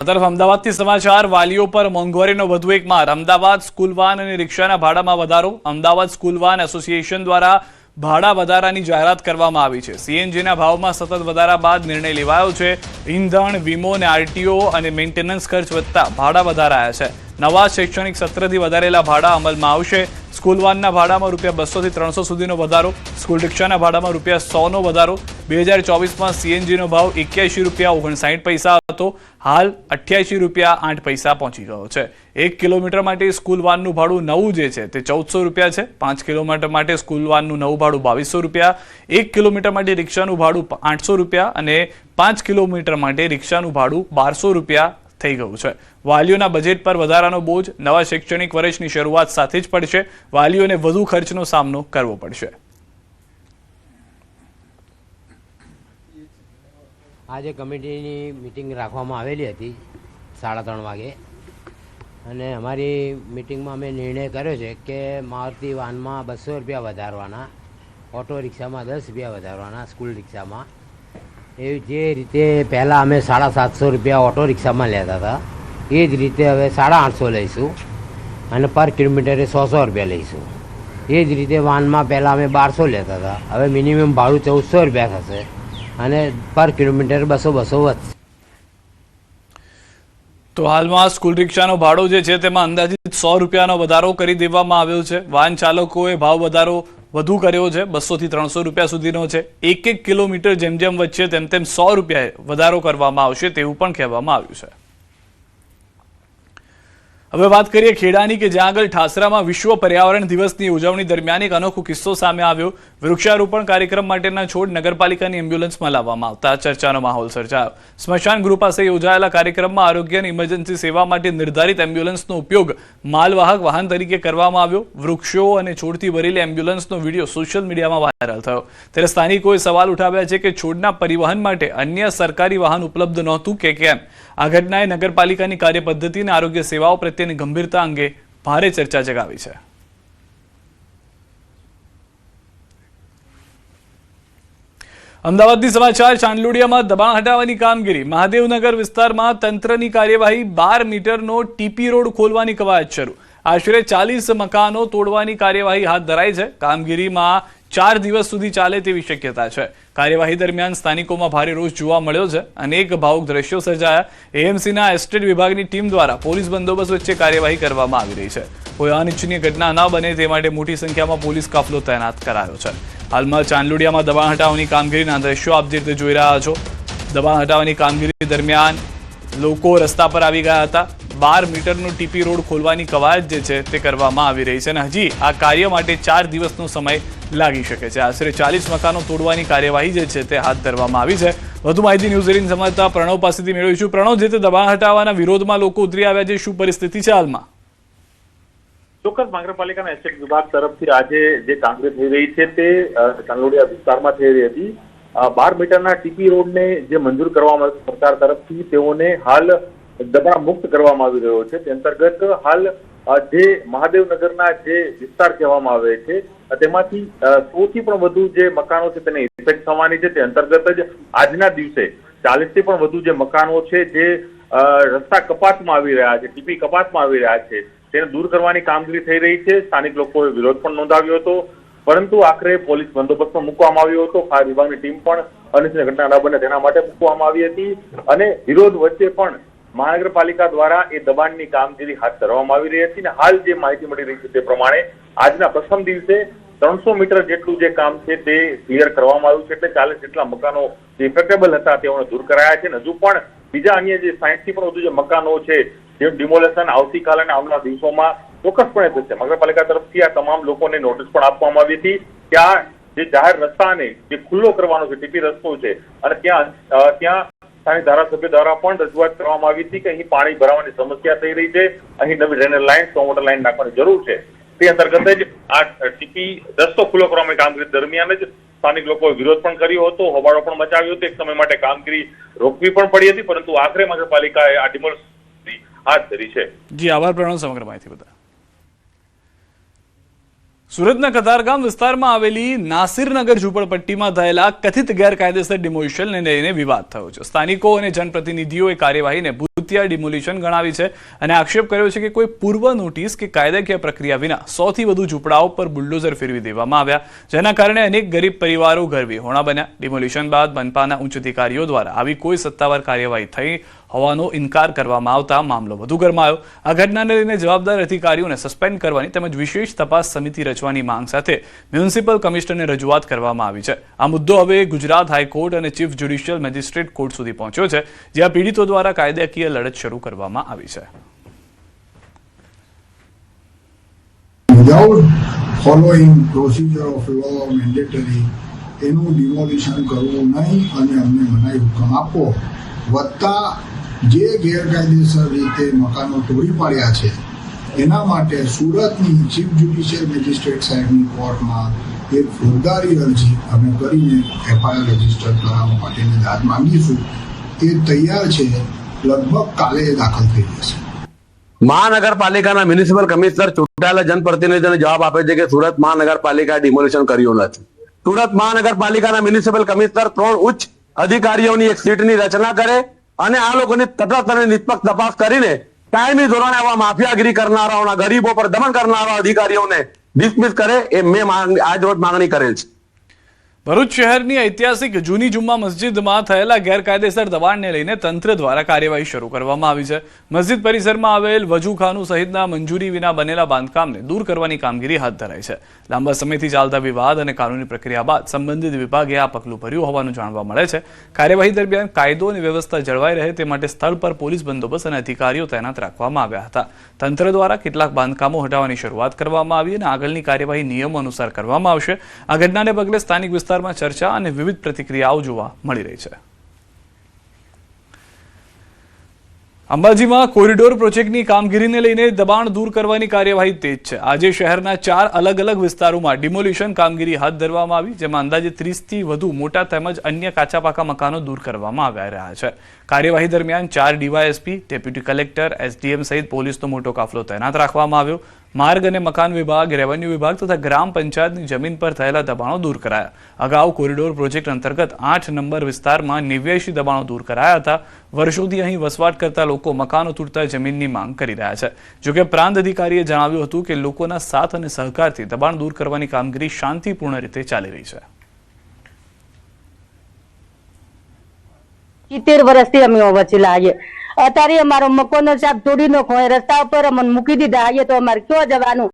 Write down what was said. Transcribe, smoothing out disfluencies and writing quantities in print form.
તરફ અમદાવાદથી સમાચાર વાલીઓ પર મોંઘવારીનો વધુ એક માર અમદાવાદ સ્કૂલ વાન અને રિક્ષાના ભાડામાં વધારો અમદાવાદ સ્કૂલ વાન એસોસિએશન દ્વારા ભાડા વધારાની જાહેરાત કરવામાં આવી છે સીએનજીના ભાવમાં સતત વધારા બાદ નિર્ણય લેવાયો છે ઈંધણ વીમો અને આરટીઓ અને મેન્ટેનન્સ ખર્ચ વધતા ભાડા વધારાયા છે નવા શૈક્ષણિક સત્રથી વધારેલા ભાડા અમલમાં આવશે સ્કૂલ વાનના ભાડામાં ₹200 થી 300 સુધીનો વધારો સ્કૂલ રિક્ષાના ભાડામાં ₹100 નો વધારો 2024માં સીએનજીનો ભાવ ₹81.59 હતો હાલ ₹88.08 પહોંચી ગયો છે 1 કિલોમીટર માટે સ્કૂલ વાનનું ભાડું નવું જે છે તે ₹1400 છે 5 કિલોમીટર માટે સ્કૂલ વાનનું નવું ભાડું ₹2200 1 કિલોમીટર માટે રિક્ષાનું ભાડું ₹800 અને 5 કિલોમીટર માટે રિક્ષાનું ભાડું ₹1200 થઈ ગયું છે વાલીઓના બજેટ પર વધારાનો બોજ નવા શૈક્ષણિક વર્ષની શરૂઆત સાથે જ પડશે વાલીઓને વધુ ખર્ચનો સામનો કરવો પડશે આજે કમિટીની મીટિંગ રાખવામાં આવેલી હતી 3:30 વાગે અને અમારી મીટિંગમાં અમે નિર્ણય કર્યો છે કે મારુતિ વાનમાં ₹200 વધારવાના ઓટો રિક્ષામાં ₹10 વધારવાના સ્કૂલ રિક્ષામાં એવી જે રીતે પહેલાં અમે ₹750 ઓટો રિક્ષામાં લેતા હતા એ જ રીતે હવે ₹850 લઈશું અને પર કિલોમીટરે ₹100 લઈશું એ જ રીતે વાનમાં પહેલાં અમે 1200 લેતા હતા હવે મિનિમમ ભાડું ₹1400 થશે અને પર કિલોમીટર 200 વધશે તો હાલમાં સ્કૂલ રિક્ષાનો ભાડો જે છે તેમાં અંદાજિત ₹100નો વધારો કરી દેવામાં આવ્યો છે વાહન ચાલકોએ ભાવ વધારો વધુ કર્યો છે ₹200 થી ₹300 સુધીનો છે એક કિલોમીટર જેમ જેમ વધશે તેમ તેમ ₹100 વધારો કરવામાં આવશે તેવું પણ કહેવામાં આવ્યું છે હવે વાત કરીએ ખેડાની કે જ્યાં આગળ ઠાસરામાં વિશ્વ પર્યાવરણ દિવસની ઉજવણી દરમિયાન એક અનોખો કિસ્સો સામે આવ્યો વૃક્ષારોપણ કાર્યક્રમ માટેના છોડ નગરપાલિકાની એમ્બ્યુલન્સમાં લાવવામાં આવતા ચર્ચાનો માહોલ સર્જાયો સ્મશાન ગૃહ પાસે યોજાયેલા કાર્યક્રમમાં આરોગ્ય અને ઇમરજન્સી સેવા માટે નિર્ધારિત એમ્બ્યુલન્સનો ઉપયોગ માલવાહક વાહન તરીકે કરવામાં આવ્યો વૃક્ષો અને છોડથી ભરેલી એમ્બ્યુલન્સનો વિડીયો સોશિયલ મીડિયામાં વાયરલ થયો ત્યારે સ્થાનિકોએ સવાલ ઉઠાવ્યા છે કે છોડના પરિવહન માટે અન્ય સરકારી વાહન ઉપલબ્ધ નહોતું કે કેમ આ ઘટનાએ નગરપાલિકાની કાર્યપદ્ધતિ અને આરોગ્ય સેવાઓ પ્રત્યેની ગંભીરતા અંગે ભારે ચર્ચા જગાવી છે અમદાવાદથી સમાચાર ચાંદલોડિયામાં દબાણ હટાવવાની કામગીરી મહાદેવનગર વિસ્તારમાં તંત્રની કાર્યવાહી 12 મીટરનો ટીપી રોડ ખોલવાની કવાયત શરૂ આશરે 40 મકાનો તોડવાની કાર્યવાહી હાથ ધરાઈ છે કામગીરીમાં 4 દિવસ સુધી ચાલે તેવી શક્યતા છે કાર્યવાહી દરમિયાન સ્થાનિકોમાં ભારે રોષ જોવા મળ્યો છે અનેક ભાવુક દ્રશ્યો સર્જાયા એએમસીના એસ્ટેટ વિભાગની ટીમ દ્વારા પોલીસ બંદોબસ્ત વચ્ચે કાર્યવાહી કરવામાં આવી રહી છે કોઈ અનિચ્છનીય ઘટના ન બને તે માટે મોટી સંખ્યામાં પોલીસ કાફલો તૈનાત કરાયો છે હાલમાં ચાંદલોડિયામાં દબાણ હટાવવાની કામગીરીના દ્રશ્યો આપ જે રીતે જોઈ રહ્યા છો દબાણ હટાવવાની કામગીરી દરમિયાન લોકો રસ્તા પર આવી ગયા હતા 12 મીટરનો ટીપી રોડ ખોલવાની કવાયત જે છે તે કરવામાં આવી રહી છે અને હજી આ કાર્ય માટે 4 દિવસનો સમય લાગી શકે છે આશરે 40 મકાનો તોડવાની કાર્યવાહી જે છે તે હાથ ધરવામાં આવી છે વધુ માહિતી ન્યૂઝ 18 સમાચાર પ્રણવ પાસેથી મેળવીશું પ્રણવ જે તે દબાણ હટાવવાના વિરોધમાં લોકો ઉતરી આવ્યા છે શું પરિસ્થિતિ છે હાલમાં ચોક્કસ નગરપાલિકાના એસ્ટેટ વિભાગ તરફથી આજે જે કામગીરી થઈ રહી છે તે ચાંદલોડિયા વિસ્તારમાં થઈ રહી હતી 12 મીટરના ટીપી રોડને જે મંજૂર કરવામાં આવ્યો સરકાર તરફથી તેઓને હાલ દબાણ મુક્ત કરવામાં આવી રહ્યો છે તે અંતર્ગત હાલ જે મહાદેવનગરના જે વિસ્તાર કહેવામાં આવે છે તેમાંથી 100 થી પણ વધુ જે મકાનો છે તેને ઇફેક્ટ થવાની છે તે અંતર્ગત જ આજના દિવસે 40 થી પણ વધુ જે મકાનો છે જે રસ્તા કપાતમાં આવી રહ્યા છે ટીપી કપાતમાં આવી રહ્યા છે તેને દૂર કરવાની કામગીરી થઈ રહી છે સ્થાનિક લોકોએ વિરોધ પણ નોંધાવ્યો હતો પરંતુ આખરે પોલીસ બંદોબસ્તમાં મૂકવામાં આવ્યો હતો ફાયર વિભાગની ટીમ પણ અનિચ્છનીય ઘટના ન બને તેના માટે મૂકવામાં આવી હતી અને વિરોધ વચ્ચે પણ મહાનગરપાલિકા દ્વારા એ દબાણની કામગીરી હાથ ધરવામાં આવી રહી હતી અને હાલ જે માહિતી મળી રહી છે તે પ્રમાણે આજના પ્રથમ દિવસે 300 મીટર જેટલું જે કામ છે તે ક્લિયર કરવામાં આવ્યું છે એટલે 40 જેટલા મકાનો જે ઇફેક્ટેબલ હતા તેઓને દૂર કરાયા છે અને હજુ પણ બીજા અન્ય જે 60 થી પણ વધુ જે મકાનો છે જે ડિમોલેશન આવતીકાલે અને આવનારા દિવસોમાં ચોક્કસપણે થશે નગરપાલિકા તરફથી આ તમામ લોકોને નોટિસ પણ આપવામાં આવી હતી કે આ જે જાહેર રસ્તાને જે ખુલ્લો કરવાનો છે ટીપી રસ્તો છે અને ત્યાં સ્થાનિક ધારાસભ્ય દ્વારા પણ રજૂઆત કરવામાં આવી હતી કે અહીં પાણી ભરાવાની સમસ્યા થઈ રહી છે અહીં નવી drainage line storm water line નાખવાની જરૂર છે તે અંતર્ગત જ આ ટીપી રસ્તો ખુલ્લો કરવાની કામગીરી દરમિયાન જ સ્થાનિક લોકોએ વિરોધ પણ કર્યો હતો હોબાળો પણ મચાવ્યો હતો એક સમય માટે કામગીરી રોકવી પણ પડી હતી પરંતુ આખરે નગરપાલિકાએ આ ડિમોલિશન હાથ ધરી છે જી આભાર પ્રણવ સમગ્ર માહિતી બદલ સુરતના કતારગામ વિસ્તારમાં આવેલી નાસિરનગર ઝૂંપડપટ્ટીમાં થયેલા કથિત ગેરકાયદેસર ડિમોલિશનને લઈને વિવાદ થયો છે. સ્થાનિકો અને જનપ્રતિનિધિઓએ કાર્યવાહીને ભૂતિયા ડિમોલિશન ગણાવી છે અને આક્ષેપ કર્યો છે કે કોઈ પૂર્વ નોટિસ કે કાયદાકીય પ્રક્રિયા વિના 100 થી વધુ ઝૂંપડાઓ પર બુલડોઝર ફેરવી દેવામાં આવ્યા, જેના કારણે અનેક ગરીબ પરિવારો ઘરવિહોણા બન્યા. ડિમોલિશન બાદ મનપાના ઉચ્ચ અધિકારીઓ દ્વારા આવી કોઈ સત્તાવાર કાર્યવાહી થઈ હોવાનો ઇનકાર કરવામાં આવતા મામલો વધુ ગરમાયો. આ ઘટનાને લઈને જવાબદાર અધિકારીઓને સસ્પેન્ડ કરવાની તેમજ વિશેષ તપાસ સમિતિ રચવાની માંગ સાથે મ્યુનિસિપલ કમિશનરને રજૂઆત કરવામાં આવી છે. આ મુદ્દો હવે ગુજરાત હાઈકોર્ટ અને ચીફ જ્યુડિશિયલ મેજિસ્ટ્રેટ કોર્ટ સુધી પહોંચ્યો છે, જ્યાં પીડિતો દ્વારા કાયદાકીય લડત શરૂ કરવામાં આવી છે. Without following procedure of law mandatory એનું ડિમોલિશન કરવું નહીં અને અમને મનાઈ હુકમ આપો વત્તા જે ગેરકાયદેસર રીતે મકાનો તોડી પાડ્યા છે એના માટે સુરતની ચીફ જ્યુડિશિયલ મેજિસ્ટ્રેટ સાહેબની કોર્ટમાં એક ફોજદારી અરજી અમે કરીને એફઆઈઆર રજીસ્ટર કરાવવા માટેની દાદ માંગીશું. એ તૈયાર છે, લગભગ કાલે દાખલ થઈ જશે. મહાનગરપાલિકાના મ્યુનિસિપલ કમિશનર ચૂંટાયેલા જનપ્રતિનિધિઓને જવાબ આપે છે કે સુરત મહાનગરપાલિકાએ ડિમોલિશન કર્યું નથી. સુરત મહાનગરપાલિકાના મ્યુનિસિપલ કમિશનર 3 ઉચ્ચ અધિકારીઓની એક સીટની રચના કરે અને આ લોકોની તટસ્થ અને નિષ્પક્ષ તપાસ કરીને કાયમી ધોરણે આવા માફિયાગીરી કરનારાઓના, ગરીબો પર દમન કરનારા અધિકારીઓને ડિસમિસ કરે એ મેં આજ રોજ માંગણી કરેલ છે. ભરૂચ શહેરની ઐતિહાસિક જૂની જુમ્મા મસ્જિદમાં થયેલા ગેરકાયદેસર દબાણને લઈને તંત્ર દ્વારા કાર્યવાહી શરૂ કરવામાં આવી છે. મસ્જિદ પરિસરમાં આવેલ વજૂખાનું સહિતના મંજૂરી વિના બનેલા બાંધકામને દૂર કરવાની કામગીરી હાથ ધરાઈ છે. લાંબા સમયથી ચાલતા વિવાદ અને કાનૂની પ્રક્રિયા બાદ સંબંધિત વિભાગે આ પગલું ભર્યું હોવાનું જાણવા મળે છે. કાર્યવાહી દરમિયાન કાયદો અને વ્યવસ્થા જળવાઈ રહે તે માટે સ્થળ પર પોલીસ બંદોબસ્ત અને અધિકારીઓ તૈનાત રાખવામાં આવ્યા હતા. તંત્ર દ્વારા કેટલાક બાંધકામો હટાવવાની શરૂઆત કરવામાં આવી અને આગળની કાર્યવાહી નિયમો અનુસાર કરવામાં આવશે. આ ઘટનાને પગલે સ્થાનિક વિસ્તારમાં ચર્ચા અને વિવિધ પ્રતિક્રિયાઓ જોવા મળી રહી છે. અંબાજીમાં કોરિડોર પ્રોજેક્ટની કામગીરીને લઈને દબાણ દૂર કરવાની કાર્યવાહી તેજ છે. આજે શહેરના 4 અલગ અલગ વિસ્તારોમાં ડિમોલિશન કામગીરી હાથ ધરવામાં આવી, જેમાં અંદાજે 30 થી વધુ મોટા તેમજ અન્ય કાચા પાકા મકાનો દૂર કરવામાં આવી રહ્યા છે. કાર્યવાહી દરમિયાન 4 ડીવાયએસપી, ડેપ્યુટી કલેક્ટર, એસડીએમ સહિત પોલીસનો મોટો કાફલો તૈનાત રાખવામાં આવ્યો. માર્ગ અને મકાન વિભાગ, રેવન્યુ વિભાગ તથા ગ્રામ પંચાયતની જમીન પર થયેલા દબાણો દૂર કરાયા. અગાઉ કોરિડોર પ્રોજેક્ટ અંતર્ગત 8 નંબર વિસ્તારમાં 89 દબાણો દૂર કરાયા હતા. વર્ષોથી અહીં વસવાટ કરતા લોકો મકાનો તૂટતા જમીનની માંગ કરી રહ્યા છે. જોકે પ્રાંત અધિકારીએ જણાવ્યું હતું કે લોકોના સાથ અને સહકારથી દબાણ દૂર કરવાની કામગીરી શાંતિપૂર્ણ રીતે ચાલી રહી છે. 70 વર્ષથી અમે વચ્ચે લાવીએ. અત્યારે અમારો મકાનો સાહેબ તોડી નાખો, રસ્તા ઉપર અમને મૂકી દીધા, આવીએ તો અમારે ક્યાં જવાનું?